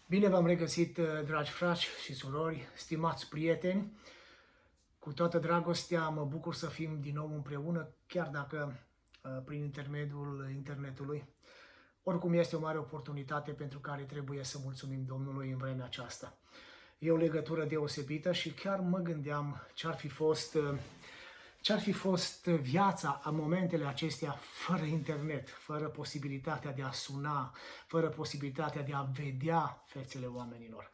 Bine v-am regăsit, dragi frați și surori, stimați prieteni. Cu toată dragostea mă bucur să fim din nou împreună, chiar dacă prin intermediul internetului. Oricum este o mare oportunitate pentru care trebuie să mulțumim Domnului în vremea aceasta. E o legătură deosebită și chiar mă gândeam ce-ar fi fost viața în momentele acestea fără internet, fără posibilitatea de a suna, fără posibilitatea de a vedea fețele oamenilor.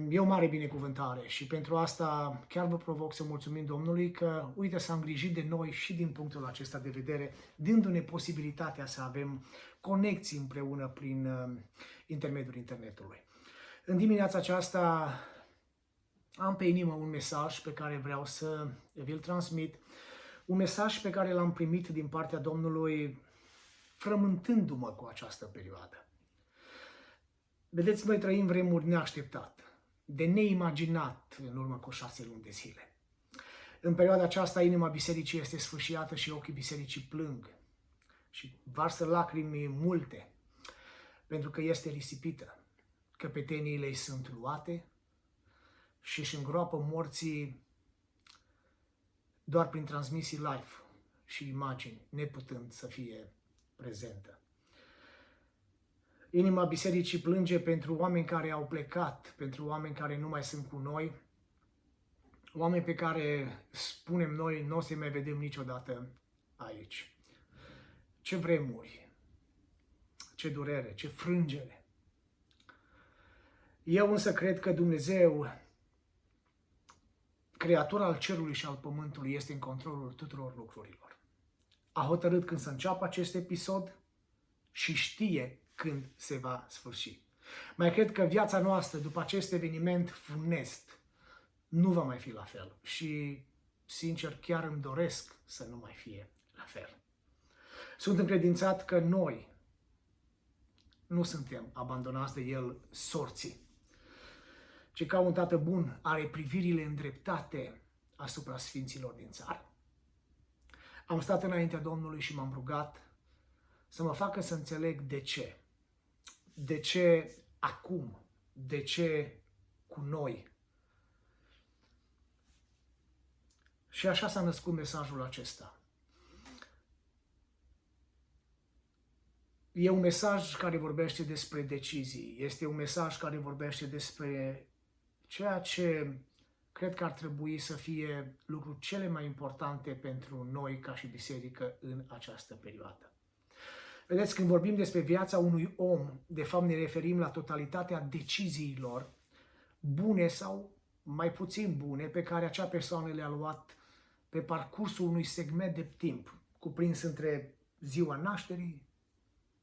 E o mare binecuvântare și pentru asta chiar vă provoc să mulțumim Domnului că, uite, s-a îngrijit de noi și din punctul acesta de vedere, dându-ne posibilitatea să avem conexii împreună prin intermediul internetului. În dimineața aceasta am pe inimă un mesaj pe care vreau să vi-l transmit, un mesaj pe care l-am primit din partea Domnului frământându-mă cu această perioadă. Vedeți, noi trăim vremuri neașteptate, de neimaginat în urmă cu 6 luni de zile. În perioada aceasta, inima bisericii este sfâșiată și ochii bisericii plâng și varsă lacrimi multe, pentru că este risipită. Căpeteniile ei sunt luate și își îngroapă morții doar prin transmisii live și imagini, neputând să fie prezentă. Inima bisericii plânge pentru oameni care au plecat, pentru oameni care nu mai sunt cu noi, oameni pe care spunem noi nu o să mai vedem niciodată aici. Ce vremuri, ce durere, ce frângere. Eu însă cred că Dumnezeu, Creator al cerului și al pământului, este în controlul tuturor lucrurilor. A hotărât când să înceapă acest episod și știe când se va sfârși. Mai cred că viața noastră, după acest eveniment funest, nu va mai fi la fel. Și, sincer, chiar îmi doresc să nu mai fie la fel. Sunt încredințat că noi nu suntem abandonați de El sorții, ci ca un tată bun are privirile îndreptate asupra sfinților din țară. Am stat înaintea Domnului și m-am rugat să mă facă să înțeleg de ce. De ce acum? De ce cu noi? Și așa s-a născut mesajul acesta. E un mesaj care vorbește despre decizii. Este un mesaj care vorbește despre ceea ce cred că ar trebui să fie lucruri cele mai importante pentru noi ca și biserică în această perioadă. Vedeți, când vorbim despre viața unui om, de fapt ne referim la totalitatea deciziilor bune sau mai puțin bune pe care acea persoană le-a luat pe parcursul unui segment de timp, cuprins între ziua nașterii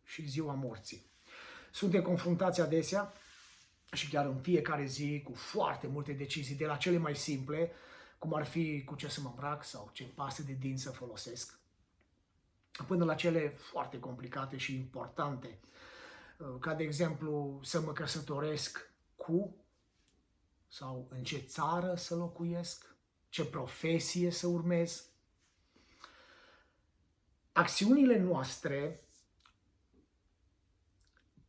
și ziua morții. Suntem confruntați adesea și chiar în fiecare zi cu foarte multe decizii, de la cele mai simple, cum ar fi cu ce să mă îmbrac sau ce pastă de dinți să folosesc, până la cele foarte complicate și importante, ca de exemplu să mă căsătoresc cu sau în ce țară să locuiesc, ce profesie să urmez. Acțiunile noastre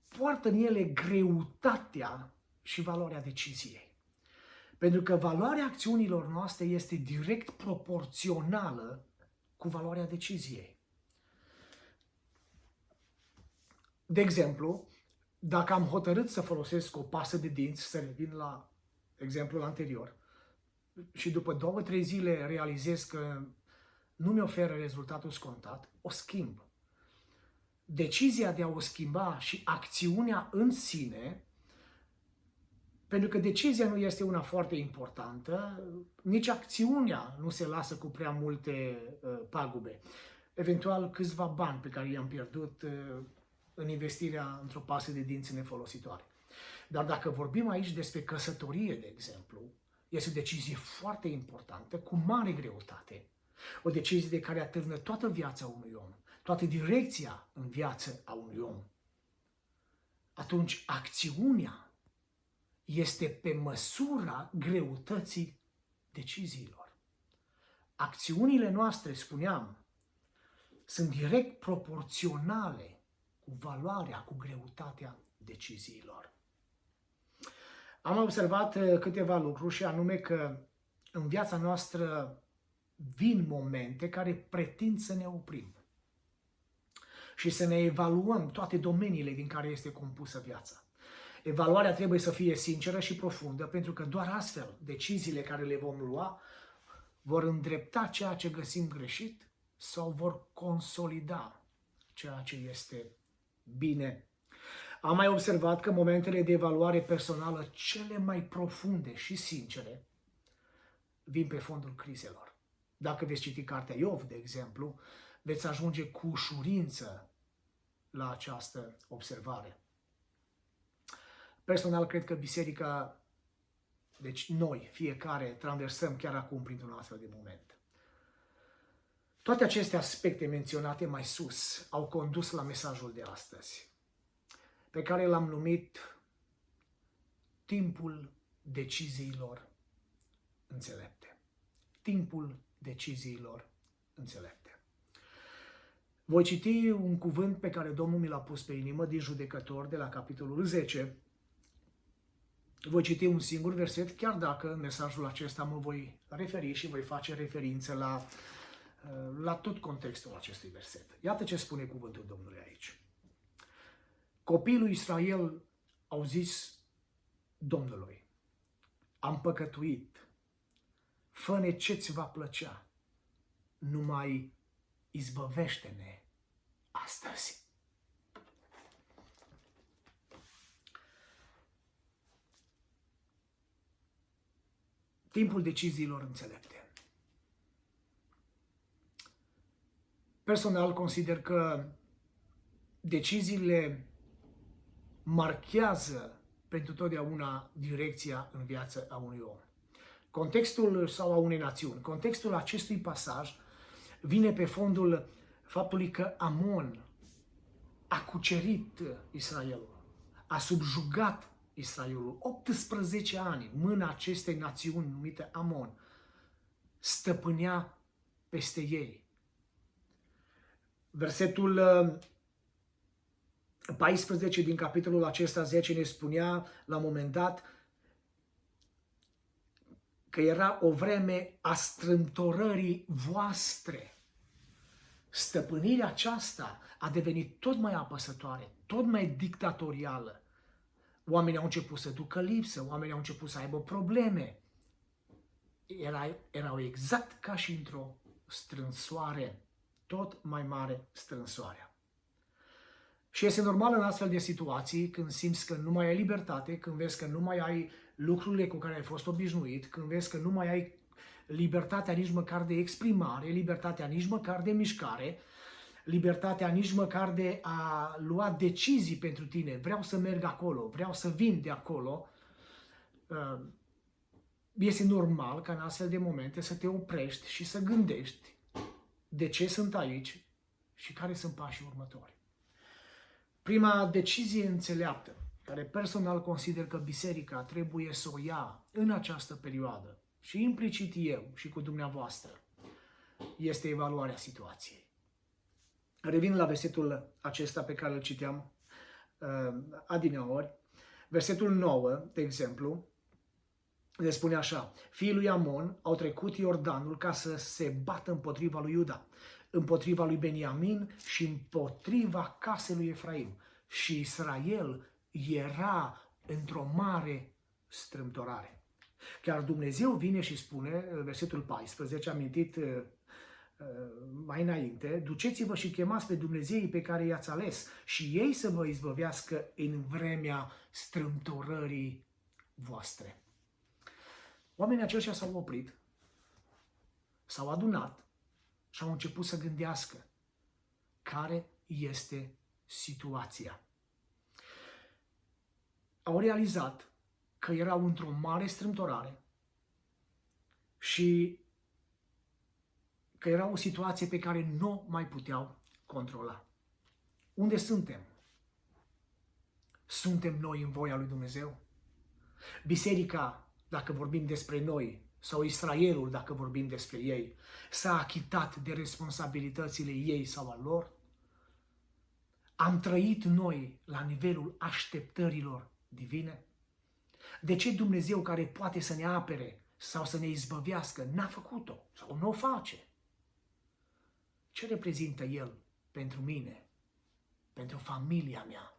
poartă în ele greutatea și valoarea deciziei. Pentru că valoarea acțiunilor noastre este direct proporțională cu valoarea deciziei. De exemplu, dacă am hotărât să folosesc o pastă de dinți, să revin la exemplul anterior, și după 2-3 zile realizez că nu mi oferă rezultatul scontat, o schimb. Decizia de a o schimba și acțiunea în sine, pentru că decizia nu este una foarte importantă, nici acțiunea nu se lasă cu prea multe pagube. Eventual câțiva bani pe care i-am pierdut în investirea într-o pastă de dinți nefolositoare. Dar dacă vorbim aici despre căsătorie, de exemplu, este o decizie foarte importantă, cu mare greutate. O decizie de care atârnă toată viața unui om, toată direcția în viață a unui om. Atunci acțiunea este pe măsura greutății deciziilor. Acțiunile noastre, spuneam, sunt direct proporționale cu valoarea, cu greutatea deciziilor. Am observat câteva lucruri și anume că în viața noastră vin momente care pretind să ne oprim și să ne evaluăm toate domeniile din care este compusă viața. Evaluarea trebuie să fie sinceră și profundă, pentru că doar astfel deciziile care le vom lua vor îndrepta ceea ce găsim greșit sau vor consolida ceea ce este bine. Am mai observat că momentele de evaluare personală cele mai profunde și sincere vin pe fondul crizelor. Dacă veți citi cartea Iov, de exemplu, veți ajunge cu ușurință la această observare. Personal, cred că biserica, deci noi, fiecare, traversăm chiar acum printr-un astfel de moment. Toate aceste aspecte menționate mai sus au condus la mesajul de astăzi, pe care l-am numit timpul deciziilor înțelepte. Timpul deciziilor înțelepte. Voi citi un cuvânt pe care Domnul mi l-a pus pe inimă din Judecători, de la capitolul 10. Voi citi un singur verset, chiar dacă în mesajul acesta mă voi referi și voi face referință la tot contextul acestui verset. Iată ce spune cuvântul Domnului aici. Copiii lui Israel au zis Domnului: am păcătuit, fă-ne ce-ți va plăcea, numai izbăvește-ne astăzi. Timpul deciziilor înțelepte. Personal consider că deciziile marchează pentru totdeauna direcția în viața a unui om. Contextul sau a unei națiuni. Contextul acestui pasaj vine pe fondul faptului că Amon a cucerit Israelul, a subjugat Israelul. 18 ani, mâna acestei națiuni numite Amon stăpânea peste ei. Versetul 14 din capitolul acesta 10 ne spunea la un moment dat că era o vreme a strâmtorării voastre. Stăpânirea aceasta a devenit tot mai apăsătoare, tot mai dictatorială. Oamenii au început să ducă lipsă, oamenii au început să aibă probleme. Erau exact ca și într-o strânsoare, tot mai mare strânsoarea. Și este normal în astfel de situații, când simți că nu mai ai libertate, când vezi că nu mai ai lucrurile cu care ai fost obișnuit, când vezi că nu mai ai libertatea nici măcar de exprimare, libertatea nici măcar de mișcare, libertatea nici măcar de a lua decizii pentru tine. Vreau să merg acolo, vreau să vin de acolo. Este normal ca în astfel de momente să te oprești și să gândești de ce sunt aici și care sunt pașii următori. Prima decizie înțeleaptă, care personal consider că biserica trebuie să o ia în această perioadă, și implicit eu și cu dumneavoastră, este evaluarea situației. Revin la versetul acesta pe care îl citeam adineori. Versetul 9, de exemplu, le spune așa: fiii lui Amon au trecut Iordanul ca să se bată împotriva lui Iuda, împotriva lui Beniamin și împotriva casei lui Efraim. Și Israel era într-o mare strâmtorare. Chiar Dumnezeu vine și spune, versetul 14, amintit mai înainte: duceți-vă și chemați pe Dumnezeii pe care i-ați ales și ei să vă izbăvească în vremea strâmtorării voastre. Oamenii aceștia s-au oprit, s-au adunat și au început să gândească care este situația. Au realizat că erau într-o mare strâmtorare și că era o situație pe care nu mai puteau controla. Unde suntem? Suntem noi în voia lui Dumnezeu? Biserica, dacă vorbim despre noi, sau Israelul, dacă vorbim despre ei, s-a achitat de responsabilitățile ei sau al lor? Am trăit noi la nivelul așteptărilor divine? De ce Dumnezeu care poate să ne apere sau să ne izbăvească n-a făcut-o sau nu o face? Ce reprezintă El pentru mine, pentru familia mea?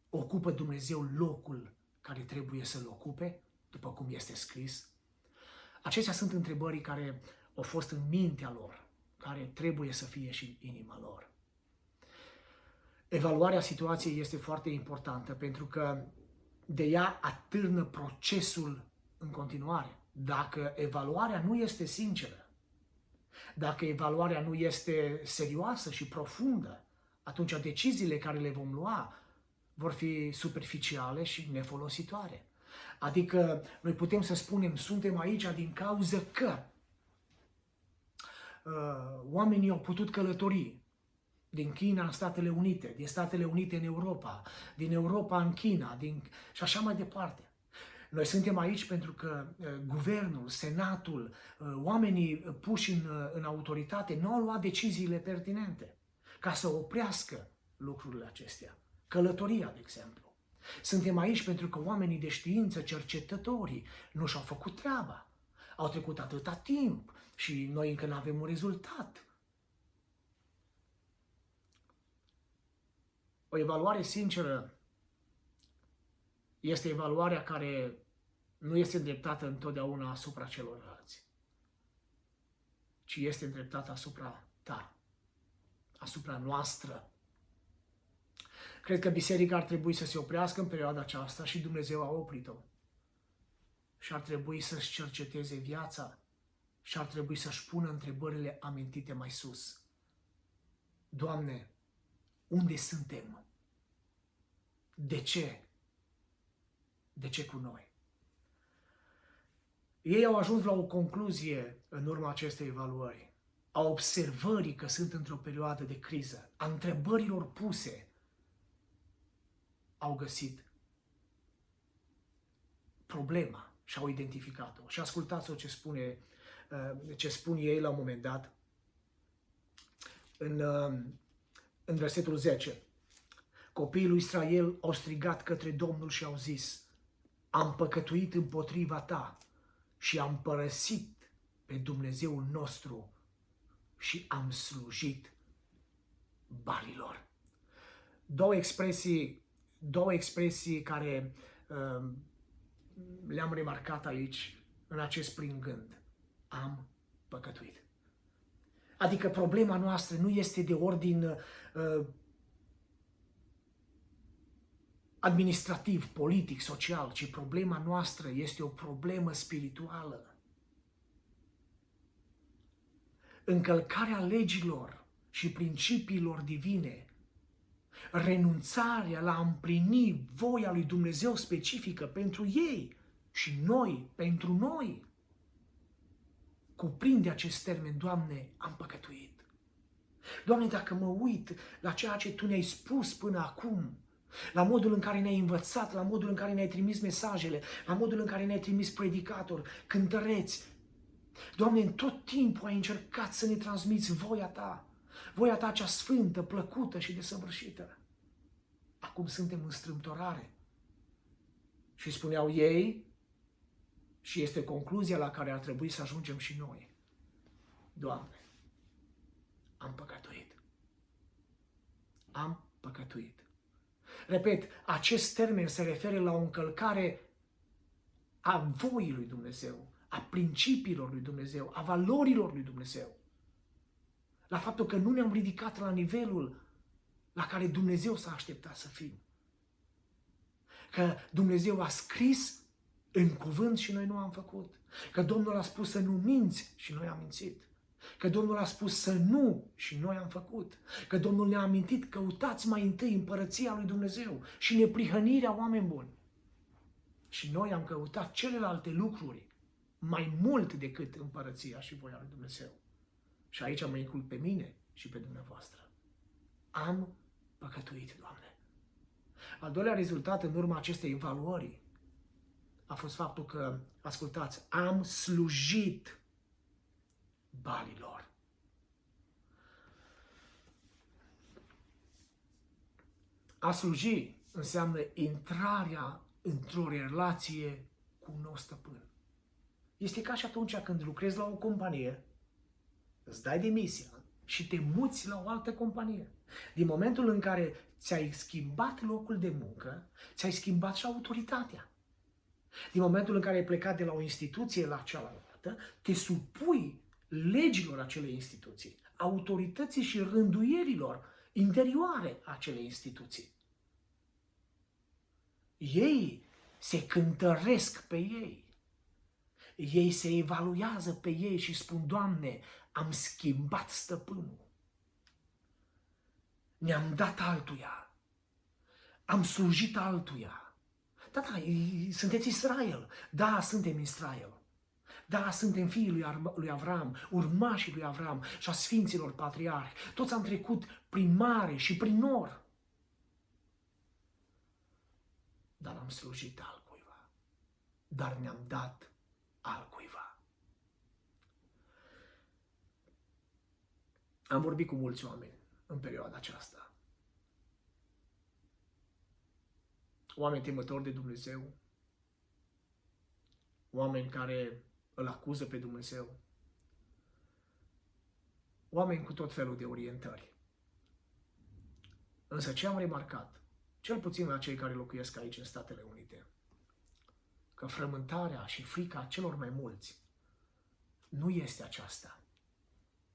Ocupă Dumnezeu locul care trebuie să-L ocupe, după cum este scris? Acestea sunt întrebări care au fost în mintea lor, care trebuie să fie și în inima lor. Evaluarea situației este foarte importantă pentru că de ea atârnă procesul în continuare. Dacă evaluarea nu este sinceră, dacă evaluarea nu este serioasă și profundă, atunci deciziile care le vom lua vor fi superficiale și nefolositoare. Adică noi putem să spunem, suntem aici din cauza că oamenii au putut călători din China în Statele Unite, din Statele Unite în Europa, din Europa în China, și așa mai departe. Noi suntem aici pentru că guvernul, senatul, oamenii puși în autoritate nu au luat deciziile pertinente ca să oprească lucrurile acestea. Călătoria, de exemplu. Suntem aici pentru că oamenii de știință, cercetătorii, nu și-au făcut treaba. Au trecut atâta timp și noi încă nu avem un rezultat. O evaluare sinceră este evaluarea care nu este îndreptată întotdeauna asupra celorlalți, ci este îndreptată asupra ta, asupra noastră. Cred că biserica ar trebui să se oprească în perioada aceasta și Dumnezeu a oprit-o. Și ar trebui să-și cerceteze viața și ar trebui să-și pună întrebările amintite mai sus. Doamne, unde suntem? De ce? De ce cu noi? Ei au ajuns la o concluzie în urma acestei evaluări, a observării că sunt într-o perioadă de criză, a întrebărilor puse, au găsit problema și au identificat-o. Și ascultați-o ce spun ei la un moment dat în versetul 10. Copiii lui Israel au strigat către Domnul și au zis: am păcătuit împotriva ta și am părăsit pe Dumnezeul nostru și am slujit balilor. Două expresii care le-am remarcat aici, în acest prim gând. Am păcătuit. Adică problema noastră nu este de ordin administrativ, politic, social, ci problema noastră este o problemă spirituală. Încălcarea legilor și principiilor divine, renunțarea la a împlini voia lui Dumnezeu specifică pentru ei și noi, pentru noi, cuprinde acest termen: Doamne, am păcătuit. Doamne, dacă mă uit la ceea ce Tu ne-ai spus până acum, la modul în care ne-ai învățat, la modul în care ne-ai trimis mesajele, la modul în care ne-ai trimis predicatori, cântăreți, Doamne, în tot timpul ai încercat să ne transmiți voia Ta cea sfântă, plăcută și desăvârșită. Acum suntem în strâmtorare. Și spuneau ei, și este concluzia la care ar trebui să ajungem și noi: Doamne, am păcătuit. Am păcătuit. Repet, acest termen se referă la o încălcare a voii lui Dumnezeu, a principiilor lui Dumnezeu, a valorilor lui Dumnezeu. La faptul că nu ne-am ridicat la nivelul la care Dumnezeu s-a așteptat să fim. Că Dumnezeu a scris în cuvânt și noi nu am făcut. Că Domnul a spus să nu minți și noi am mințit. Că Domnul a spus să nu și noi am făcut. Că Domnul ne-a amintit: căutați mai întâi împărăția lui Dumnezeu și neprihănirea, oameni buni. Și noi am căutat celelalte lucruri mai mult decât împărăția și voia lui Dumnezeu. Și aici mă includ pe mine și pe dumneavoastră. Am păcătuit, Doamne. Al doilea rezultat în urma acestei evaluări a fost faptul că, ascultați, am slujit balilor. A sluji înseamnă intrarea într-o relație cu un nou stăpân. Este ca și atunci când lucrezi la o companie, îți dai demisia și te muți la o altă companie. Din momentul în care ți-ai schimbat locul de muncă, ți-ai schimbat și autoritatea. Din momentul în care ai plecat de la o instituție la cealaltă, te supui legilor acelei instituții, autorității și rânduierilor interioare acelei instituții. Ei se cântăresc pe ei. Ei se evaluează pe ei și spun: Doamne, am schimbat stăpânul. Ne-am dat altuia. Am slujit altuia. Da, sunteți Israel. Da, suntem Israel. Da, suntem fiii lui Avram, urmașii lui Avram și a sfinților patriarhi. Toți am trecut prin mare și prin nor. Dar am slujit altcuiva. Dar ne-am dat altcuiva. Am vorbit cu mulți oameni în perioada aceasta. Oameni temători de Dumnezeu, oameni care îl acuză pe Dumnezeu, oameni cu tot felul de orientări. Însă ce am remarcat, cel puțin la cei care locuiesc aici în Statele Unite, că frământarea și frica celor mai mulți nu este aceasta.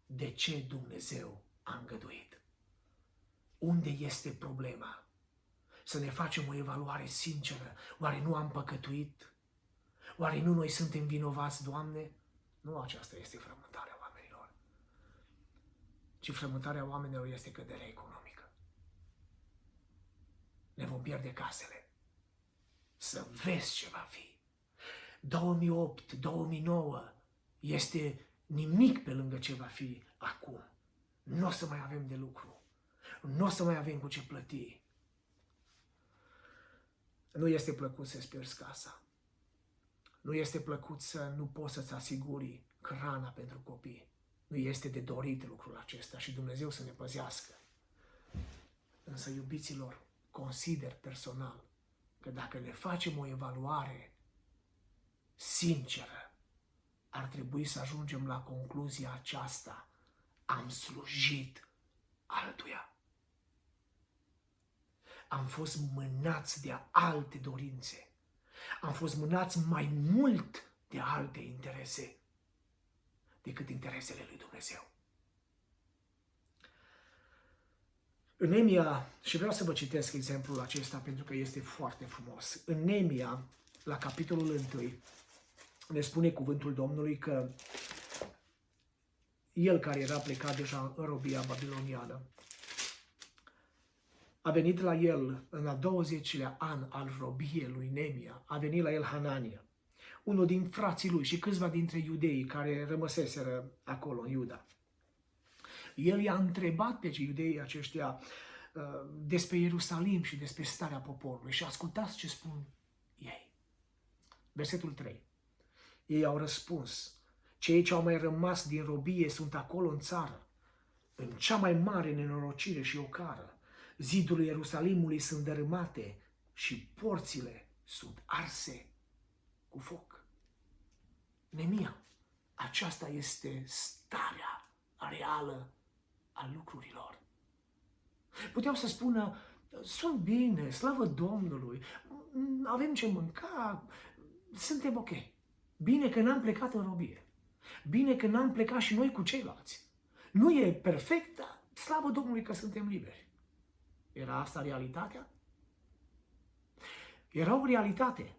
De ce Dumnezeu a îngăduit? Unde este problema? Să ne facem o evaluare sinceră. Oare nu am păcătuit? Oare nu noi suntem vinovați, Doamne? Nu aceasta este frământarea oamenilor. Ci frământarea oamenilor este căderea economică. Ne vom pierde casele. Să vezi ce va fi. 2008, 2009 este nimic pe lângă ce va fi acum. Nu o să mai avem de lucru. Nu o să mai avem cu ce plăti. Nu este plăcut să-ți pierzi casa. Nu este plăcut să nu poți să-ți asiguri hrana pentru copii. Nu este de dorit lucrul acesta și Dumnezeu să ne păzească. Însă, iubiților, consider personal că dacă ne facem o evaluare sinceră, ar trebui să ajungem la concluzia aceasta: am slujit altuia. Am fost mânați de alte dorințe. Am fost mânați mai mult de alte interese decât interesele lui Dumnezeu. În Neemia, și vreau să vă citesc exemplul acesta pentru că este foarte frumos. În Neemia, la capitolul 1, ne spune cuvântul Domnului că el, care era plecat deja în robia babiloniană, a venit la el în a 20-lea an al robiei lui Neemia, a venit la el Hanania, unul din frații lui și câțiva dintre iudeii care rămăseseră acolo în Iuda. El i-a întrebat pe iudeii aceștia despre Ierusalim și despre starea poporului și ascultați ce spun ei. Versetul 3. Ei au răspuns: cei ce au mai rămas din robie sunt acolo în țară, în cea mai mare nenorocire și ocară. Zidurile Ierusalimului sunt dărâmate și porțile sunt arse cu foc. Neemia, aceasta este starea reală a lucrurilor. Puteau să spună: sunt bine, slavă Domnului, avem ce mânca, suntem ok. Bine că n-am plecat în robie. Bine că n-am plecat și noi cu ceilalți. Nu e perfect, dar slavă Domnului că suntem liberi. Era asta realitatea? Era o realitate.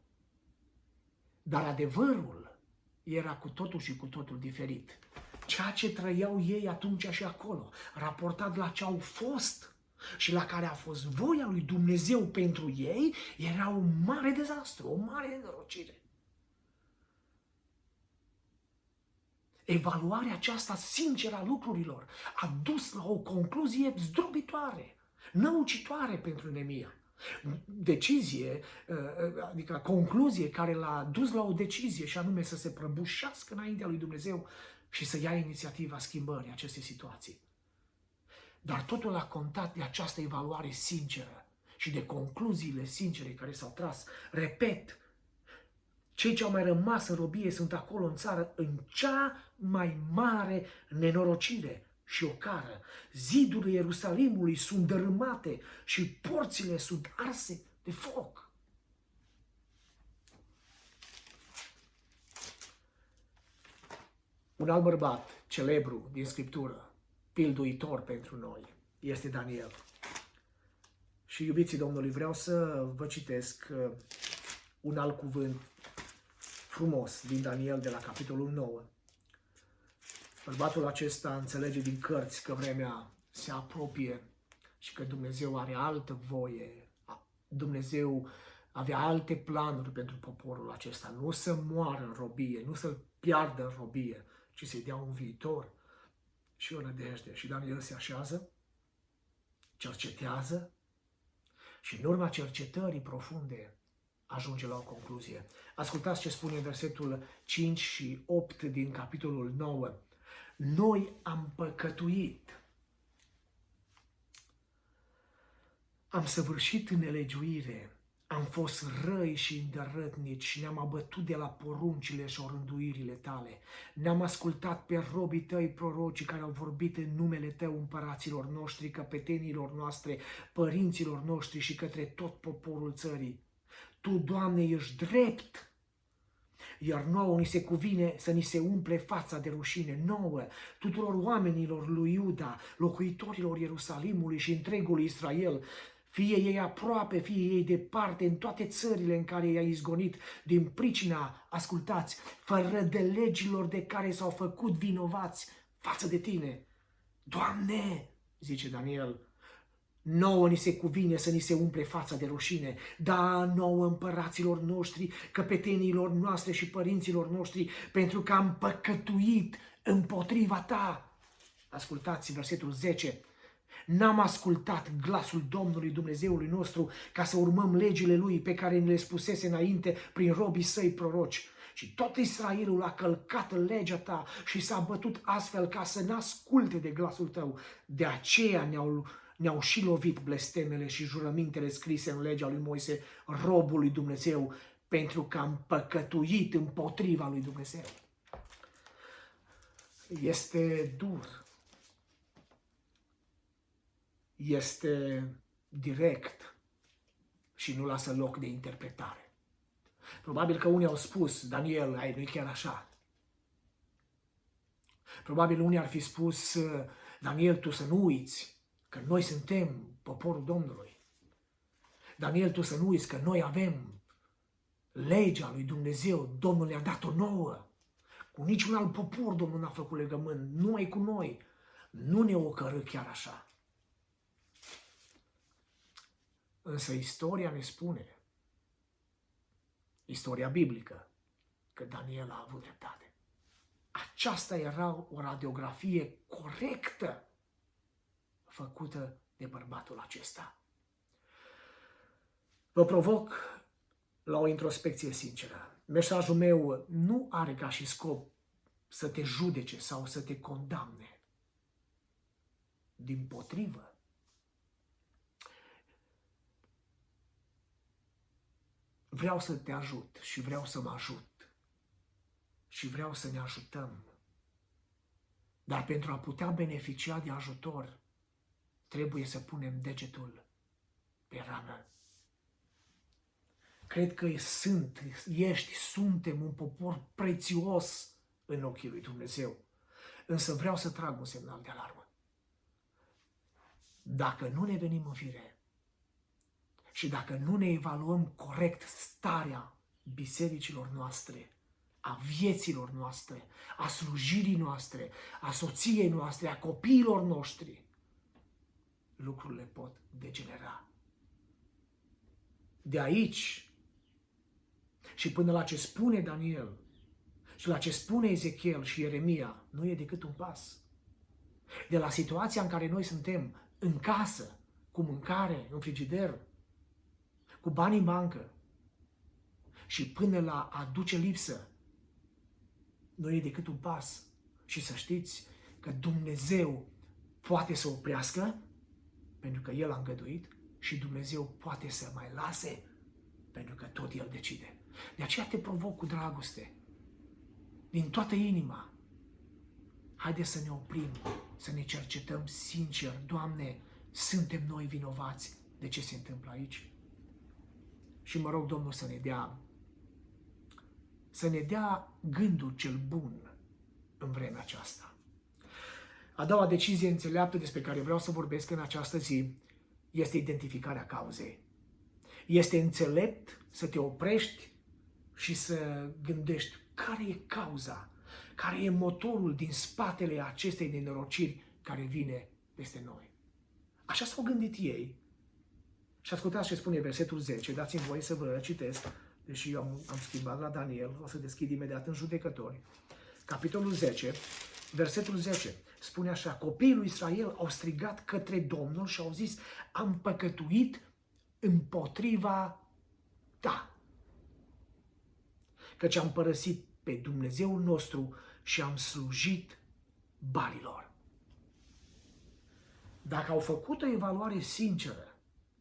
Dar adevărul era cu totul și cu totul diferit. Ceea ce trăiau ei atunci și acolo, raportat la ce au fost și la care a fost voia lui Dumnezeu pentru ei, era un mare dezastru, o mare nenorocire. Evaluarea aceasta sinceră a lucrurilor a dus la o concluzie zdrobitoare, năucitoare pentru Neemia. Decizie, adică concluzie care l-a dus la o decizie și anume să se prăbușească înaintea lui Dumnezeu și să ia inițiativa schimbării acestei situații. Dar totul a contat de această evaluare sinceră și de concluziile sincere care s-au tras. Repet, cei ce au mai rămas în robie sunt acolo în țară în cea mai mare nenorocire și ocară. Zidurile Ierusalimului sunt dărâmate și porțile sunt arse de foc. Un alt bărbat celebru din Scriptură, pilduitor pentru noi, este Daniel. Și, iubiții Domnului, vreau să vă citesc un alt cuvânt frumos din Daniel de la capitolul 9. Bărbatul acesta înțelege din cărți că vremea se apropie și că Dumnezeu are altă voie. Dumnezeu avea alte planuri pentru poporul acesta. Nu să moară în robie, nu să-l piardă în robie, ci să-i dea un viitor și o nădejde. Și Daniel se așează, cercetează și în urma cercetării profunde ajunge la o concluzie. Ascultați ce spune versetul 5 și 8 din capitolul 9. Noi am păcătuit, am săvârșit nelegiuire, am fost răi și îndărătnici și ne-am abătut de la poruncile și orânduirile tale. Ne-am ascultat pe robii tăi prorocii care au vorbit în numele tău împăraților noștri, căpetenilor noastre, părinților noștri și către tot poporul țării. Tu, Doamne, ești drept, iar nouă ni se cuvine să ni se umple fața de rușine, nouă, tuturor oamenilor lui Iuda, locuitorilor Ierusalimului și întregului Israel, fie ei aproape, fie ei departe, în toate țările în care i-ai izgonit, din pricina, ascultați, fără de legilor de care s-au făcut vinovați față de tine. Doamne, zice Daniel, nouă ni se cuvine să ni se umple fața de rușine, da, nouă împăraților noștri, căpetenilor noastre și părinților noștri, pentru că am păcătuit împotriva ta. Ascultați versetul 10. N-am ascultat glasul Domnului Dumnezeului nostru ca să urmăm legile Lui pe care ne le spusese înainte prin robii săi proroci. Și tot Israelul a călcat legea ta și s-a bătut astfel ca să n-asculte de glasul tău. De aceea ne-au și lovit blestemele și jurămintele scrise în legea lui Moise, robul lui Dumnezeu, pentru că am păcătuit împotriva lui Dumnezeu. Este dur. Este direct și nu lasă loc de interpretare. Probabil că unii au spus, Daniel, nu-i chiar așa. Probabil unii ar fi spus, Daniel, tu să nu uiți că noi suntem poporul Domnului. Daniel, tu să nu uiți că noi avem legea lui Dumnezeu, Domnul ne-a dat-o nouă. Cu niciun alt popor Domnul n-a făcut legământ, numai cu noi. Nu ne ocărî chiar așa. Însă istoria ne spune, istoria biblică, că Daniel a avut dreptate. Aceasta era o radiografie corectă făcută de bărbatul acesta. Vă provoc la o introspecție sinceră. Mesajul meu nu are ca și scop să te judece sau să te condamne. Dimpotrivă, vreau să te ajut și vreau să mă ajut și vreau să ne ajutăm. Dar pentru a putea beneficia de ajutor, trebuie să punem degetul pe rană. Cred că suntem un popor prețios în ochii lui Dumnezeu. Însă vreau să trag un semnal de alarmă. Dacă nu ne venim în fire și dacă nu ne evaluăm corect starea bisericilor noastre, a vieților noastre, a slujirii noastre, a soției noastre, a copiilor noștri, lucrurile pot degenera. De aici și până la ce spune Daniel și la ce spune Ezechiel și Ieremia, nu e decât un pas. De la situația în care noi suntem în casă, cu mâncare, în frigider, cu bani în bancă, și până la a duce lipsă, nu e decât un pas. Și să știți că Dumnezeu poate să oprească, pentru că El a îngăduit, și Dumnezeu poate să mai lase, pentru că tot El decide. De aceea te provoc cu dragoste, din toată inima. Haideți să ne oprim, să ne cercetăm sincer. Doamne, suntem noi vinovați de ce se întâmplă aici? Și mă rog Domnul să ne dea gândul cel bun în vremea aceasta. A doua decizie înțeleaptă despre care vreau să vorbesc în această zi este identificarea cauzei. Este înțelept să te oprești și să gândești care e cauza, care e motorul din spatele acestei nenorociri care vine peste noi. Așa s-au gândit ei. Și ascultați ce spune versetul 10, dați-mi voie să vă citesc, deși eu am schimbat la Daniel, o să deschid imediat în Judecători. Capitolul 10, versetul 10, spune așa: copiii lui Israel au strigat către Domnul și au zis: am păcătuit împotriva ta, căci am părăsit pe Dumnezeul nostru și am slujit balilor. Dacă au făcut o evaluare sinceră,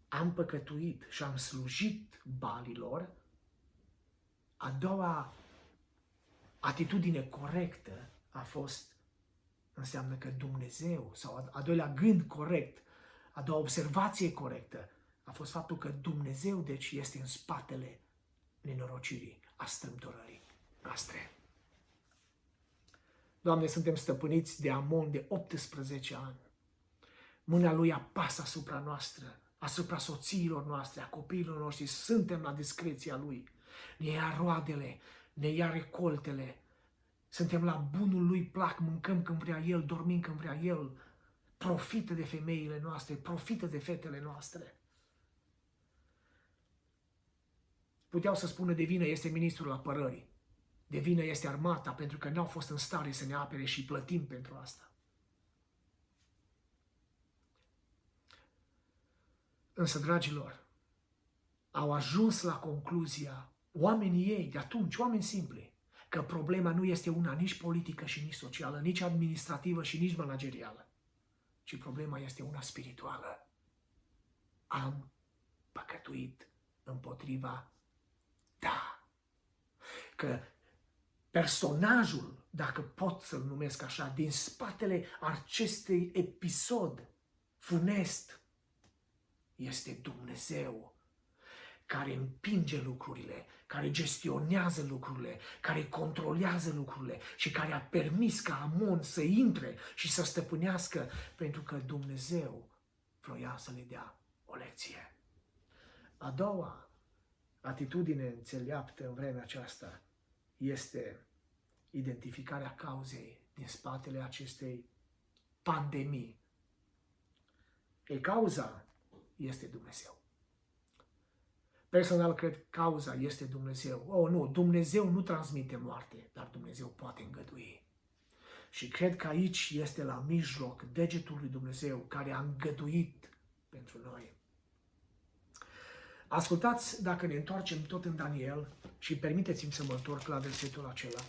am păcătuit și am slujit balilor, a doua atitudine corectă înseamnă că Dumnezeu, sau a doilea gând corect, a doua observație corectă, a fost faptul că Dumnezeu, deci, este în spatele nenorocirii, a strâmtorării noastre. Doamne, suntem stăpâniți de Amon de 18 ani. Mâna lui apasă asupra noastră, asupra soțiilor noastre, a copiilor noștri, suntem la discreția lui. Ne ia roadele, ne ia recoltele, suntem la bunul lui plac, mâncăm când vrea el, dormim când vrea el, profită de femeile noastre, profită de fetele noastre. Puteau să spună de vină este ministrul apărării, de vină este armata, pentru că n-au fost în stare să ne apere și plătim pentru asta. Însă, dragilor, au ajuns la concluzia oamenii ei de atunci, oameni simpli, că problema nu este una nici politică și nici socială, nici administrativă și nici managerială, ci problema este una spirituală. Am păcătuit împotriva ta. Că personajul, dacă pot să-l numesc așa, din spatele acestui episod funest, este Dumnezeu, care împinge lucrurile, care gestionează lucrurile, care controlează lucrurile și care a permis ca Amon să intre și să stăpânească, pentru că Dumnezeu vroia să le dea o lecție. A doua atitudine înțeleaptă în vremea aceasta este identificarea cauzei din spatele acestei pandemii. Cauza este Dumnezeu. Personal, cred cauza este Dumnezeu. Oh, nu, Dumnezeu nu transmite moarte, dar Dumnezeu poate îngădui. Și cred că aici este la mijloc degetul lui Dumnezeu care a îngăduit pentru noi. Ascultați, dacă ne întoarcem tot în Daniel, și permiteți-mi să mă întorc la versetul acela,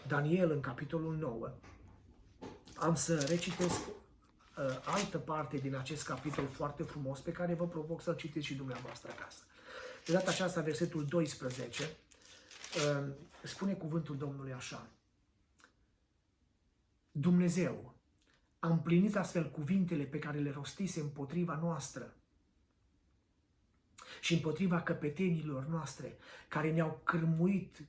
Daniel în capitolul 9, am să recitesc altă parte din acest capitol foarte frumos pe care vă provoc să-l citiți și dumneavoastră acasă. De data aceasta, versetul 12, spune cuvântul Domnului așa: Dumnezeu a împlinit astfel cuvintele pe care le rostise împotriva noastră și împotriva căpetenilor noastre, care ne-au cârmuit,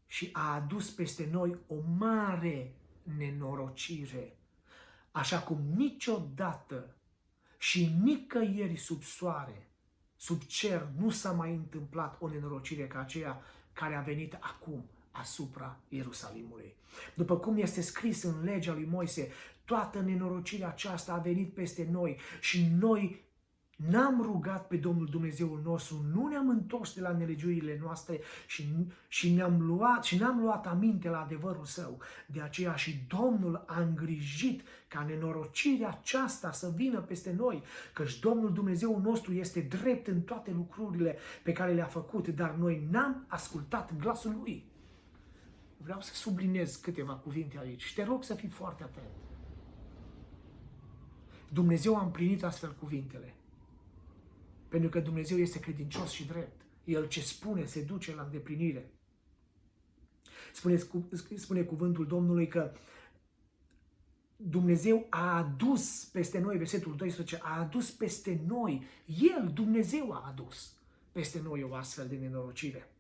și a adus peste noi o mare nenorocire, așa cum niciodată și nicăieri sub soare, sub cer, nu s-a mai întâmplat o nenorocire ca aceea care a venit acum asupra Ierusalimului. După cum este scris în legea lui Moise, toată nenorocirea aceasta a venit peste noi și noi n-am rugat pe Domnul Dumnezeul nostru, nu ne-am întors de la nelegiurile noastre și n-am luat aminte la adevărul Său. De aceea și Domnul a îngrijit ca nenorocirea aceasta să vină peste noi, căci Domnul Dumnezeul nostru este drept în toate lucrurile pe care le-a făcut, dar noi n-am ascultat glasul Lui. Vreau să subliniez câteva cuvinte aici și te rog să fii foarte atent. Dumnezeu a împlinit astfel cuvintele. Pentru că Dumnezeu este credincios și drept. El ce spune se duce la îndeplinire. Spune cuvântul Domnului că Dumnezeu a adus peste noi, versetul 12, a adus peste noi, El, Dumnezeu a adus peste noi o astfel de nenorocire.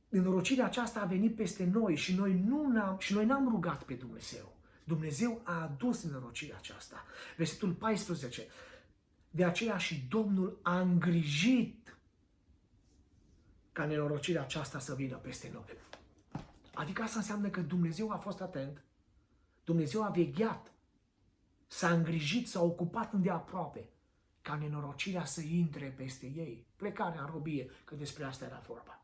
Nenorocirea aceasta a venit peste noi și noi n-am rugat pe Dumnezeu. Dumnezeu a adus nenorocirea aceasta. Versetul 14. De aceea și Domnul a îngrijit ca nenorocirea aceasta să vină peste noi. Adică asta înseamnă că Dumnezeu a fost atent, Dumnezeu a vegheat, s-a îngrijit, s-a ocupat îndeaproape ca nenorocirea să intre peste ei, plecarea în robie, că despre asta era vorba.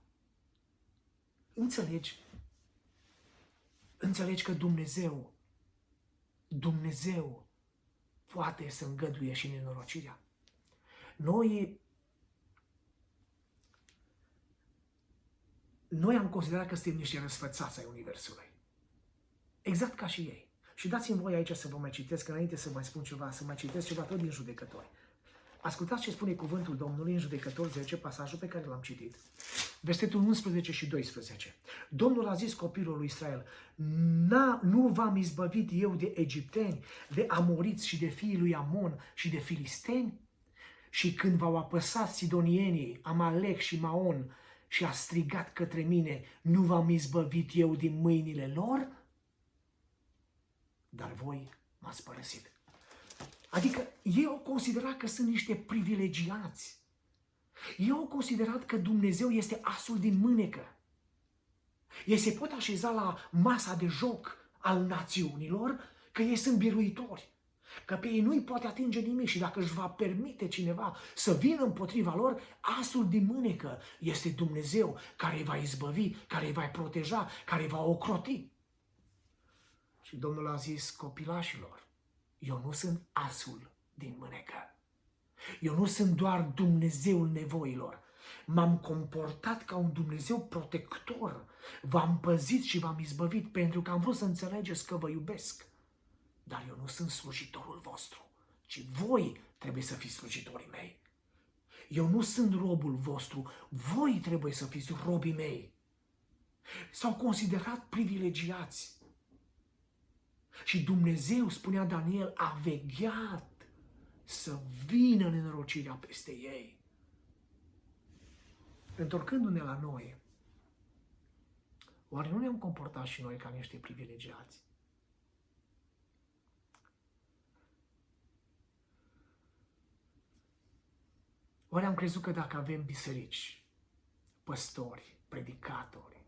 Înțelegi? Înțelegi că Dumnezeu poate să îngăduie și nenorocirea. Noi am considerat că suntem niște răsfățați ai Universului. Exact ca și ei. Și dați-mi voi aici să vă mai citesc, înainte să mai spun ceva, să mai citesc ceva tot din Judecători. Ascultați ce spune cuvântul Domnului în Judecători 10, pasajul pe care l-am citit. Versetul 11 și 12. Domnul a zis copilul lui Israel, nu v-am izbăvit eu de egipteni, de amoriți și de fiii lui Amon și de filisteni? Și când v-au apăsat sidonienii, Amalek și Maon, și a strigat către mine, nu v-am izbăvit eu din mâinile lor? Dar voi m-ați părăsit. Adică ei au considerat că sunt niște privilegiați. Ei au considerat că Dumnezeu este asul din mânecă. Ei se pot așeza la masa de joc al națiunilor, că ei sunt biruitori. Că pe ei nu îi poate atinge nimic și dacă își va permite cineva să vină împotriva lor, asul din mânecă este Dumnezeu care îi va izbăvi, care îi va proteja, care îi va ocroti. Și Domnul a zis copilașilor, eu nu sunt asul din mânecă. Eu nu sunt doar Dumnezeul nevoilor. M-am comportat ca un Dumnezeu protector. V-am păzit și v-am izbăvit pentru că am vrut să înțelegeți că vă iubesc. Dar eu nu sunt slujitorul vostru, ci voi trebuie să fiți slujitorii mei. Eu nu sunt robul vostru, voi trebuie să fiți robii mei. S-au considerat privilegiați. Și Dumnezeu, spunea Daniel, a vegheat să vină nenorocirea peste ei. Întorcându-ne la noi, oare nu ne-am comportat și noi ca niște privilegiați? Oare am crezut că dacă avem biserici, păstori, predicatori,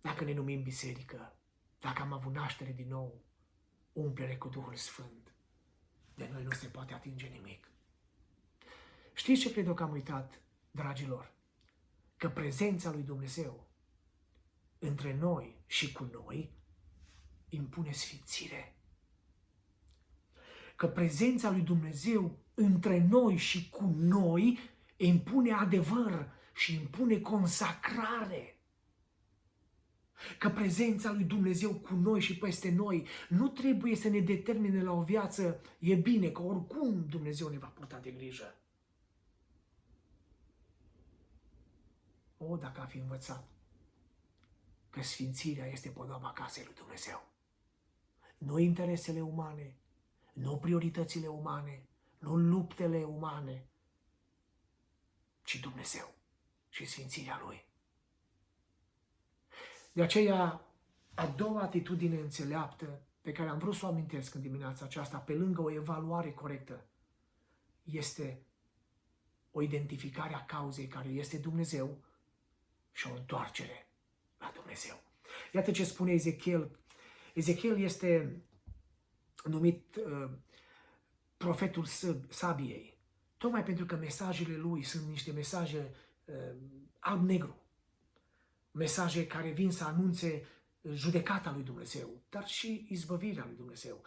dacă ne numim biserică, dacă am avut naștere din nou, umplere cu Duhul Sfânt, de noi nu se poate atinge nimic. Știți ce cred eu că am uitat, dragilor? Că prezența lui Dumnezeu între noi și cu noi impune sfințire. Că prezența lui Dumnezeu între noi și cu noi impune adevăr și impune consacrare. Că prezența lui Dumnezeu cu noi și peste noi nu trebuie să ne determine la o viață, e bine, că oricum Dumnezeu ne va purta de grijă. O, dacă am fi învățat că sfințirea este podoaba casei lui Dumnezeu. Nu interesele umane, nu prioritățile umane, nu luptele umane, ci Dumnezeu și sfințirea Lui. De aceea, a doua atitudine înțeleaptă pe care am vrut să o amintesc în dimineața aceasta, pe lângă o evaluare corectă, este o identificare a cauzei care este Dumnezeu și o întoarcere la Dumnezeu. Iată ce spune Ezechiel. Ezechiel este numit profetul sabiei, tocmai pentru că mesajele lui sunt niște mesaje alb-negru. Mesaje care vin să anunțe judecata lui Dumnezeu, dar și izbăvirea lui Dumnezeu.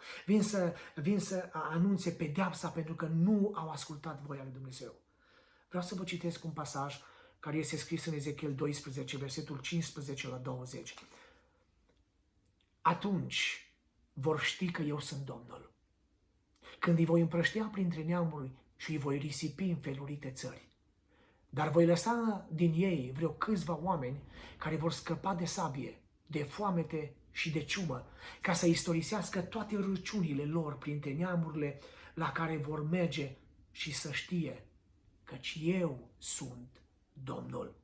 Vin să anunțe pedeapsa pentru că nu au ascultat voia lui Dumnezeu. Vreau să vă citesc un pasaj care este scris în Ezechiel 12, versetul 15 la 20. Atunci vor ști că eu sunt Domnul. Când îi voi împrăștia printre neamuri și îi voi risipi în felurite țări. Dar voi lăsa din ei vreo câțiva oameni care vor scăpa de sabie, de foamete și de ciumă, ca să istorisească toate râciunile lor printre neamurile la care vor merge și să știe căci eu sunt Domnul.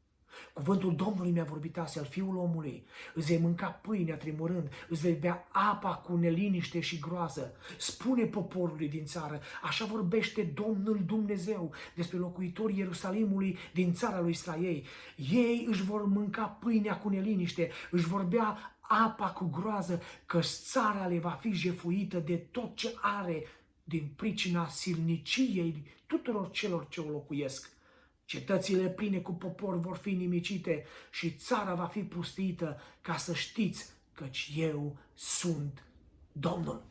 Cuvântul Domnului mi-a vorbit astfel: Fiul omului, îți vei mânca pâinea tremurând, îți vei bea apa cu neliniște și groază. Spune poporului din țară: așa vorbește Domnul Dumnezeu despre locuitorii Ierusalimului din țara lui Israel. Ei își vor mânca pâinea cu neliniște, își vor bea apa cu groază, că țara le va fi jefuită de tot ce are din pricina silniciei tuturor celor ce o locuiesc. Cetățile pline cu popor vor fi nimicite și țara va fi pustită, ca să știți căci eu sunt Domnul.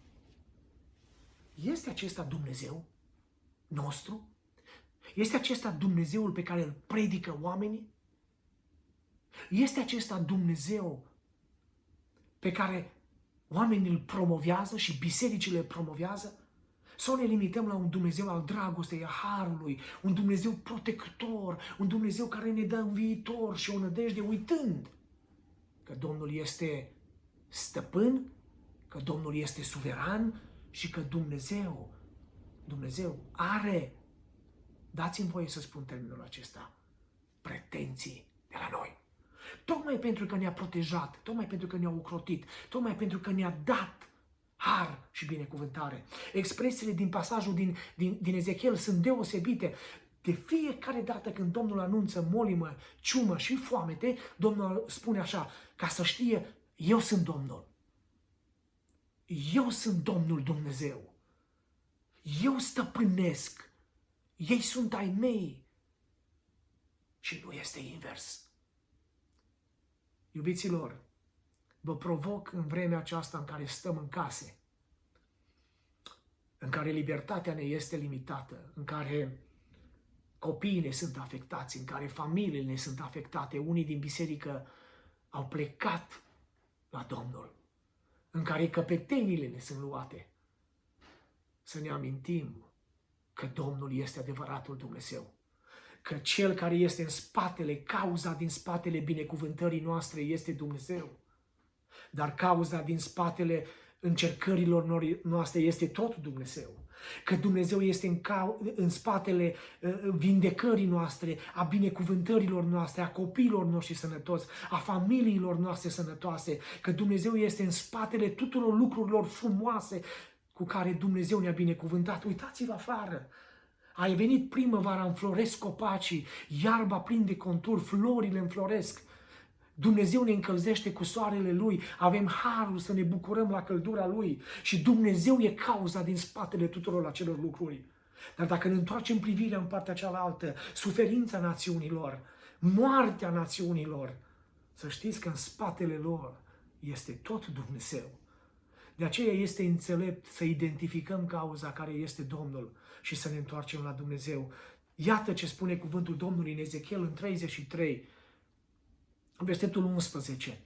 Este acesta Dumnezeu nostru? Este acesta Dumnezeul pe care îl predică oamenii? Este acesta Dumnezeu pe care oamenii îl promovează și bisericile îl promovează? Sau ne limităm la un Dumnezeu al dragostei, a harului, un Dumnezeu protector, un Dumnezeu care ne dă în viitor și o nădejde, uitând că Domnul este stăpân, că Domnul este suveran și că Dumnezeu are, dați-mi voie să spun termenul acesta, pretenții de la noi. Tocmai pentru că ne-a protejat, tocmai pentru că ne-a ocrotit, tocmai pentru că ne-a dat har și binecuvântare. Expresiile din pasajul din Ezechiel sunt deosebite. De fiecare dată când Domnul anunță molimă, ciumă și foamete, Domnul spune așa: ca să știe, eu sunt Domnul. Eu sunt Domnul Dumnezeu. Eu stăpânesc. Ei sunt ai mei. Și nu este invers. Iubiților, vă provoc în vremea aceasta în care stăm în case, în care libertatea ne este limitată, în care copiii ne sunt afectați, în care familiile ne sunt afectate, unii din biserică au plecat la Domnul, în care căpetenile ne sunt luate, să ne amintim că Domnul este adevăratul Dumnezeu, că Cel care este în spatele, cauza din spatele binecuvântării noastre este Dumnezeu. Dar cauza din spatele încercărilor noastre este tot Dumnezeu. Că Dumnezeu este în spatele vindecării noastre, a binecuvântărilor noastre, a copiilor noștri sănătoși, a familiilor noastre sănătoase. Că Dumnezeu este în spatele tuturor lucrurilor frumoase cu care Dumnezeu ne-a binecuvântat. Uitați-vă afară! A venit primăvara, înfloresc copacii, iarba prinde contur, florile înfloresc. Dumnezeu ne încălzește cu soarele Lui, avem harul să ne bucurăm la căldura Lui și Dumnezeu e cauza din spatele tuturor acelor lucruri. Dar dacă ne întoarcem privirea în partea cealaltă, suferința națiunilor, moartea națiunilor, să știți că în spatele lor este tot Dumnezeu. De aceea este înțelept să identificăm cauza care este Domnul și să ne întoarcem la Dumnezeu. Iată ce spune cuvântul Domnului în Ezechiel în 33, versetul 11.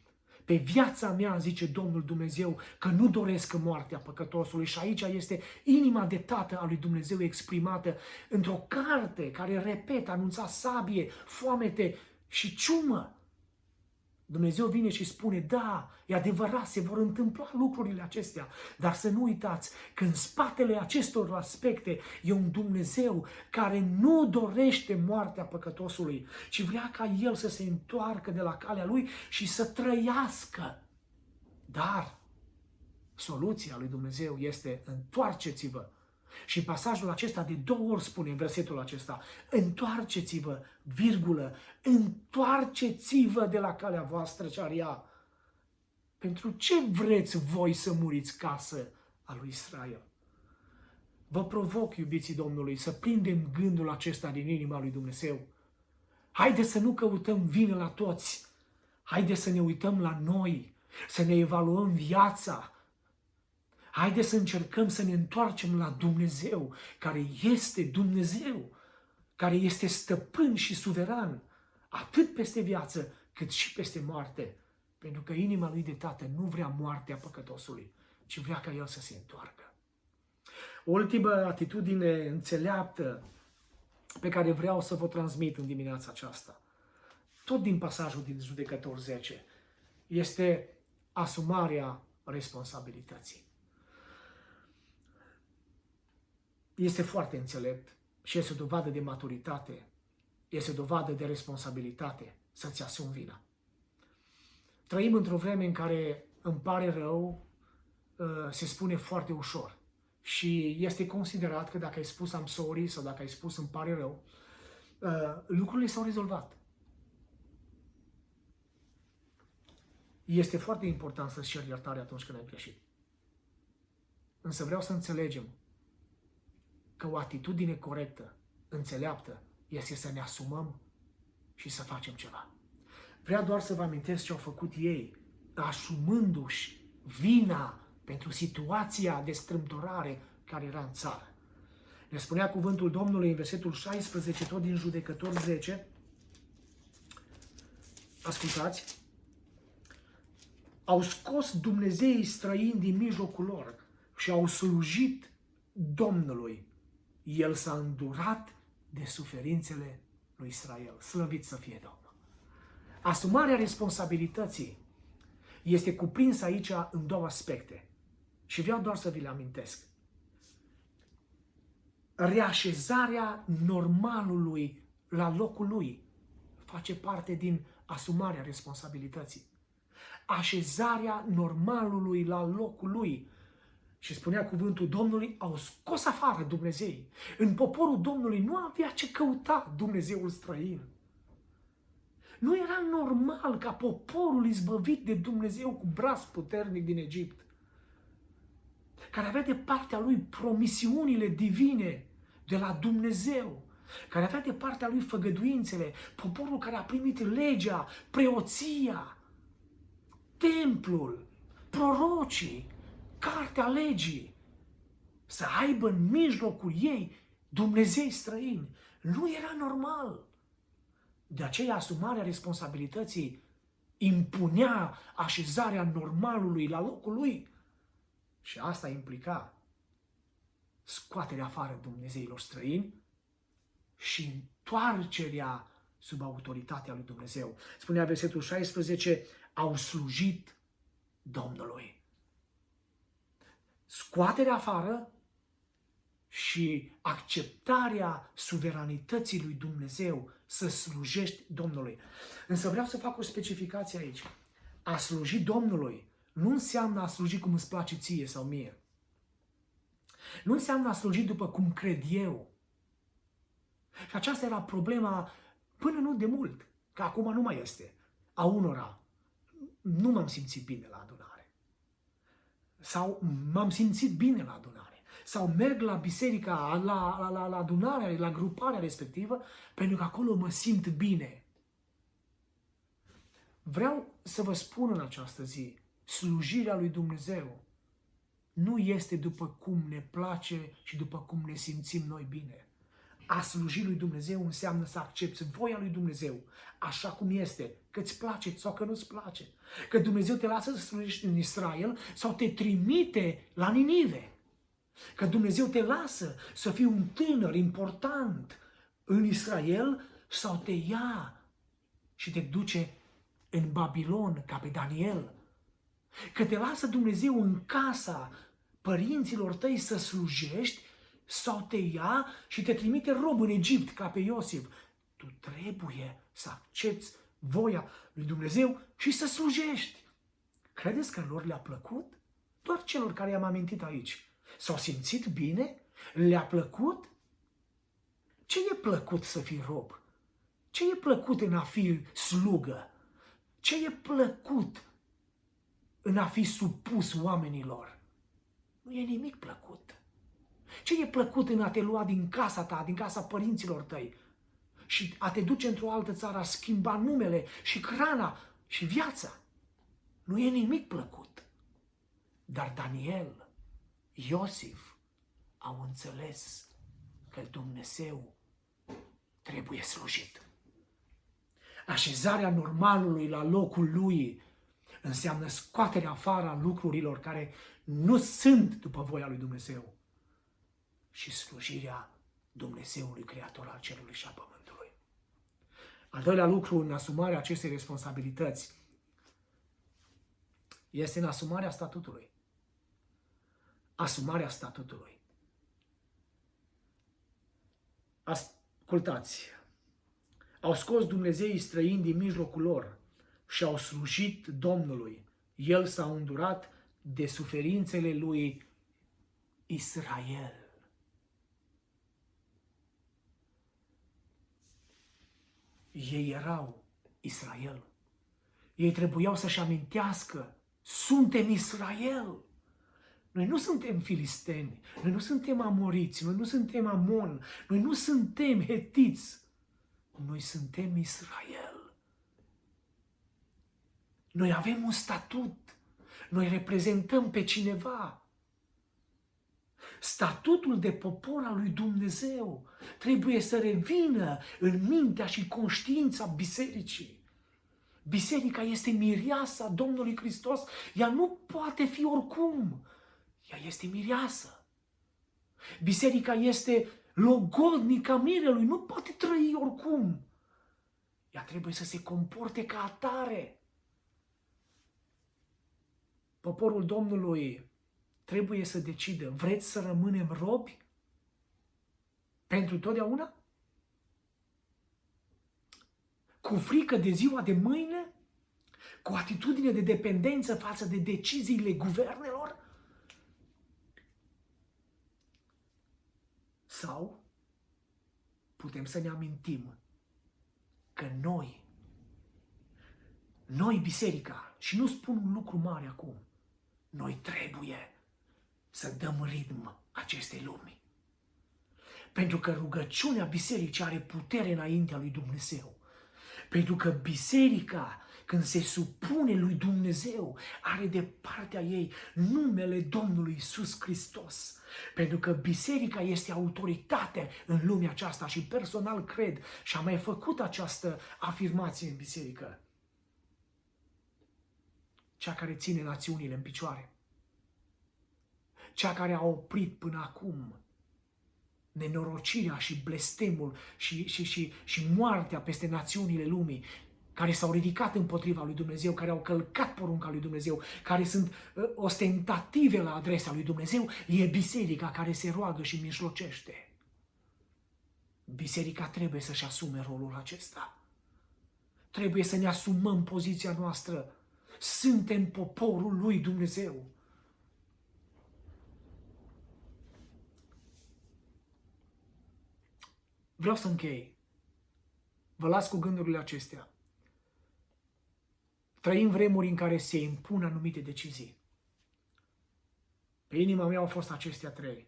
Pe viața mea, zice Domnul Dumnezeu, că nu doresc moartea păcătosului. Și aici este inima de tată a lui Dumnezeu exprimată într-o carte care, repet, anunța sabie, foamete și ciumă. Dumnezeu vine și spune: da, e adevărat, se vor întâmpla lucrurile acestea, dar să nu uitați că în spatele acestor aspecte e un Dumnezeu care nu dorește moartea păcătosului, ci vrea ca el să se întoarcă de la calea lui și să trăiască. Dar soluția lui Dumnezeu este: întoarceți-vă. Și pasajul acesta de 2 ori spune în versetul acesta: întoarceți-vă, virgulă, întoarceți-vă de la calea voastră cea rea. Pentru ce vreți voi să muriți, casă a lui Israel? Vă provoc, iubiții Domnului, să prindem gândul acesta din inima lui Dumnezeu. Haideți să nu căutăm vină la toți. Haideți să ne uităm la noi, să ne evaluăm viața. Haideți să încercăm să ne întoarcem la Dumnezeu, care este Dumnezeu, care este stăpân și suveran, atât peste viață, cât și peste moarte. Pentru că inima lui de tată nu vrea moartea păcătosului, ci vrea ca el să se întoarcă. O ultimă atitudine înțeleaptă pe care vreau să vă transmit în dimineața aceasta, tot din pasajul din Judecători 10, este asumarea responsabilității. Este foarte înțelept și este o dovadă de maturitate, este o dovadă de responsabilitate să-ți asumi vina. Trăim într-o vreme în care îmi pare rău, se spune foarte ușor și este considerat că dacă ai spus am sorry sau dacă ai spus îmi pare rău, lucrurile s-au rezolvat. Este foarte important să-ți ceri iertare atunci când ai greșit. Însă vreau să înțelegem că o atitudine corectă, înțeleaptă, este să ne asumăm și să facem ceva. Vreau doar să vă amintesc ce au făcut ei, asumându-și vina pentru situația de strâmtorare care era în țară. Ne spunea cuvântul Domnului în versetul 16, tot din Judecători 10. Ascultați. Au scos Dumnezeii străini din mijlocul lor și au slujit Domnului. El s-a îndurat de suferințele lui Israel. Slăvit să fie Domnul! Asumarea responsabilității este cuprinsă aici în două aspecte. Și vreau doar să vi le amintesc. Reașezarea normalului la locul lui face parte din asumarea responsabilității. Așezarea normalului la locul lui. Și spunea cuvântul Domnului, au scos afară Dumnezei. În poporul Domnului nu avea ce căuta Dumnezeul străin. Nu era normal ca poporul izbăvit de Dumnezeu cu braț puternic din Egipt, care avea de partea lui promisiunile divine de la Dumnezeu, care avea de partea lui făgăduințele, poporul care a primit legea, preoția, templul, prorocii, cartea legii, să aibă în mijlocul ei Dumnezei străini. Nu era normal. De aceea asumarea responsabilității impunea așezarea normalului la locul lui. Și asta implica scoaterea afară Dumnezeilor străini și întoarcerea sub autoritatea lui Dumnezeu. Spunea versetul 16, au slujit Domnului. Scoaterea afară și acceptarea suveranității lui Dumnezeu să slujești Domnului. Însă vreau să fac o specificație aici. A sluji Domnului nu înseamnă a sluji cum îți place ție sau mie. Nu înseamnă a sluji după cum cred eu. Și aceasta era problema până nu de mult, că acum nu mai este. A unora, nu m-am simțit bine la adunare. Sau m-am simțit bine la adunare. Sau merg la biserica, la adunarea, la gruparea respectivă, pentru că acolo mă simt bine. Vreau să vă spun în această zi, slujirea lui Dumnezeu nu este după cum ne place și după cum ne simțim noi bine. A sluji lui Dumnezeu înseamnă să accepți voia lui Dumnezeu așa cum este, că îți place sau că nu-ți place. Că Dumnezeu te lasă să slujești în Israel sau te trimite la Ninive. Că Dumnezeu te lasă să fii un tânăr important în Israel sau te ia și te duce în Babilon ca pe Daniel. Că te lasă Dumnezeu în casa părinților tăi să slujești sau te ia și te trimite rob în Egipt ca pe Iosif. Tu trebuie să accepți voia lui Dumnezeu și să slujești. Credeți că lor le-a plăcut? Doar celor care i-am amintit aici. S-au simțit bine? Le-a plăcut? Ce e plăcut să fii rob? Ce e plăcut în a fi slugă? Ce e plăcut în a fi supus oamenilor? Nu e nimic plăcut. Ce e plăcut în a te lua din casa ta, din casa părinților tăi și a te duce într-o altă țară, a schimba numele și hrana și viața? Nu e nimic plăcut. Dar Daniel, Iosif au înțeles că Dumnezeu trebuie slujit. Așezarea normalului la locul lui Înseamnă scoaterea afară a lucrurilor care nu sunt după voia lui Dumnezeu și slujirea Dumnezeului Creator al cerului și a pământului. Al doilea lucru în asumarea acestei responsabilități este în asumarea statutului. Asumarea statutului. Ascultați, au scos Dumnezeii străini din mijlocul lor și au slujit Domnului. El s-a îndurat de suferințele lui Israel. Ei erau Israel. Ei trebuiau să-și amintească, suntem Israel. Noi nu suntem filisteni, noi nu suntem amoriți, noi nu suntem amon, noi nu suntem hetiți. Noi suntem Israel. Noi avem un statut. Noi reprezentăm pe cineva. Statutul de popor al lui Dumnezeu trebuie să revină în mintea și conștiința bisericii. Biserica este mireasa Domnului Hristos. Ea nu poate fi oricum. Ea este mireasă. Biserica este logodnica mirelui. Nu poate trăi oricum. Ea trebuie să se comporte ca atare. Poporul Domnului trebuie să decidă, vreți să rămânem robi pentru totdeauna? Cu frică de ziua de mâine? Cu atitudine de dependență față de deciziile guvernelor? Sau putem să ne amintim că noi biserica, și nu spun un lucru mare acum, noi trebuie să dăm ritm acestei lumi. Pentru că rugăciunea bisericii are putere înaintea lui Dumnezeu. Pentru că biserica, când se supune lui Dumnezeu, are de partea ei numele Domnului Iisus Hristos. Pentru că biserica este autoritate în lumea aceasta și personal cred și am mai făcut această afirmație în biserică. Cea care ține națiunile în picioare. Cea care a oprit până acum nenorocirea și blestemul și moartea peste națiunile lumii, care s-au ridicat împotriva lui Dumnezeu, care au călcat porunca lui Dumnezeu, care sunt ostentative la adresa lui Dumnezeu, e biserica care se roagă și mijlocește. Biserica trebuie să-și asume rolul acesta. Trebuie să ne asumăm poziția noastră. Suntem poporul lui Dumnezeu. Vreau să închei. Vă las cu gândurile acestea. Trăim vremuri în care se impun anumite decizii. Pe inima mea au fost acestea trei.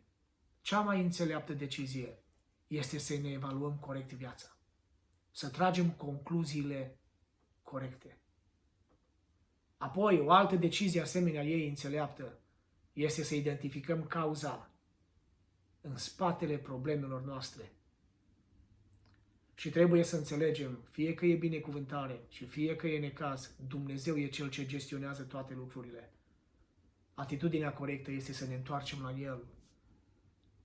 Cea mai înțeleaptă decizie este să ne evaluăm corect viața. Să tragem concluziile corecte. Apoi, o altă decizie asemenea ei înțeleaptă este să identificăm cauza în spatele problemelor noastre. Și trebuie să înțelegem, fie că e binecuvântare și fie că e necaz, Dumnezeu e Cel ce gestionează toate lucrurile. Atitudinea corectă este să ne întoarcem la El.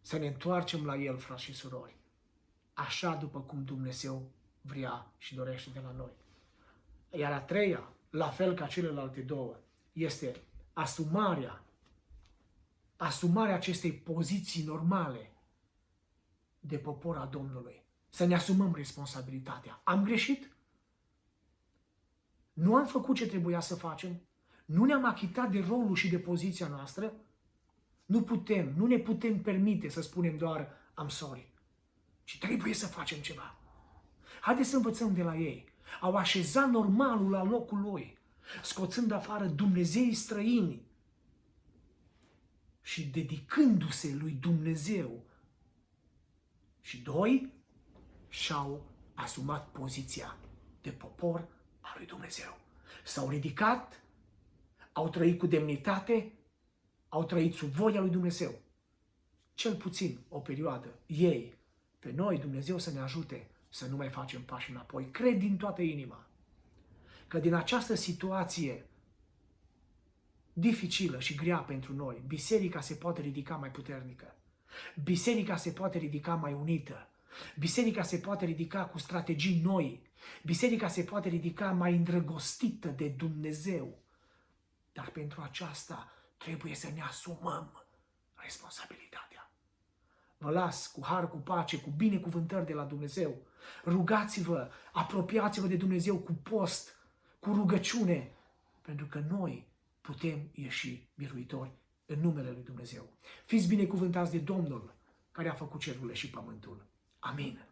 Să ne întoarcem la El, frați și surori. Așa după cum Dumnezeu vrea și dorește de la noi. Iar a treia, la fel ca celelalte două, este asumarea acestei poziții normale de popor al Domnului. Să ne asumăm responsabilitatea. Am greșit? Nu am făcut ce trebuia să facem? Nu ne-am achitat de rolul și de poziția noastră? Nu ne putem permite să spunem doar I'm sorry. Și trebuie să facem ceva. Haideți să învățăm de la ei. Au așezat normalul la locul lui, scoțând afară Dumnezeii străini și dedicându-se lui Dumnezeu. Și doi, și-au asumat poziția de popor al lui Dumnezeu. S-au ridicat, au trăit cu demnitate, au trăit sub voia lui Dumnezeu. Cel puțin o perioadă. Ei, pe noi, Dumnezeu să ne ajute să nu mai facem pași înapoi. Cred din toată inima că din această situație dificilă și grea pentru noi, biserica se poate ridica mai puternică. Biserica se poate ridica mai unită. Biserica se poate ridica cu strategii noi. Biserica se poate ridica mai îndrăgostită de Dumnezeu. Dar pentru aceasta trebuie să ne asumăm responsabilitatea. Vă las cu har, cu pace, cu binecuvântări de la Dumnezeu. Rugați-vă, apropiați-vă de Dumnezeu cu post, cu rugăciune, pentru că noi putem ieși biruitori în numele lui Dumnezeu. Fiți binecuvântați de Domnul care a făcut cerurile și pământul. Amin.